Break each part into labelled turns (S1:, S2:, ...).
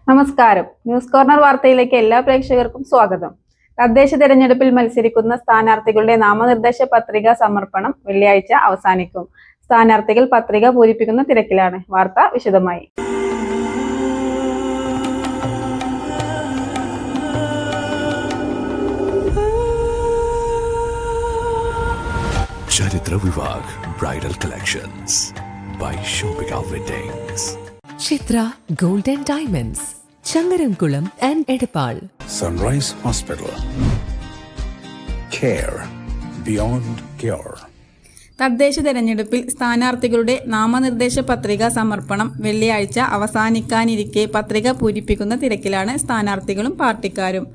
S1: നമസ്കാരം. News corner വാർത്തയിലേക്ക് എല്ലാ പ്രേക്ഷകർക്കും സ്വാഗതം. തദ്ദേശ തെരഞ്ഞെടുപ്പിൽ മത്സരിക്കുന്ന സ്ഥാനാർത്ഥികളുടെ നാമനിർദ്ദേശ പത്രിക സമർപ്പണം വെള്ളിയാഴ്ച അവസാനിക്കും. സ്ഥാനാർത്ഥികൾ പത്രിക പൂരിപ്പിക്കുന്ന തിരക്കിലാണ്. വാർത്ത വിശദമായി.
S2: Charitra Vivah bridal collections by Shobhika Weddings.
S3: Chitra gold and diamonds, Changaramkulam and Edappal.
S2: Sunrise Hospital. Care beyond cure.
S1: തദ്ദേശ തെരഞ്ഞെടുപ്പിൽ സ്ഥാനാർത്ഥികളുടെ നാമനിർദ്ദേശ പത്രിക സമർപ്പണം വെള്ളിയാഴ്ച അവസാനിക്കാനിരിക്കെ പത്രിക പൂരിപ്പിക്കുന്ന തിരക്കിലാണ് സ്ഥാനാർത്ഥികളും പാർട്ടിക്കാരും.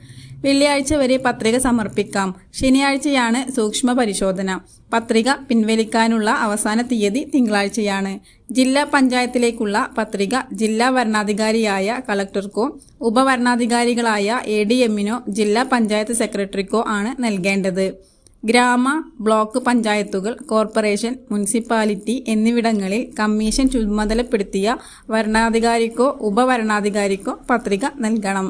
S1: വെള്ളിയാഴ്ച വരെ പത്രിക സമർപ്പിക്കാം. ശനിയാഴ്ചയാണ് സൂക്ഷ്മ പരിശോധന. പത്രിക പിൻവലിക്കാനുള്ള അവസാന തീയതി തിങ്കളാഴ്ചയാണ്. ജില്ലാ പഞ്ചായത്തിലേക്കുള്ള പത്രിക ജില്ലാ വരണാധികാരിയായ കളക്ടർക്കോ ഉപവരണാധികാരികളായ ADMനോ ജില്ലാ പഞ്ചായത്ത് സെക്രട്ടറിക്കോ ആണ് നൽകേണ്ടത്. ഗ്രാമ, ബ്ലോക്ക് പഞ്ചായത്തുകൾ, കോർപ്പറേഷൻ, മുനിസിപ്പാലിറ്റി എന്നിവിടങ്ങളിൽ കമ്മീഷൻ ചുമതലപ്പെടുത്തിയ വരണാധികാരിക്കോ ഉപവരണാധികാരിക്കോ പത്രിക നൽകണം.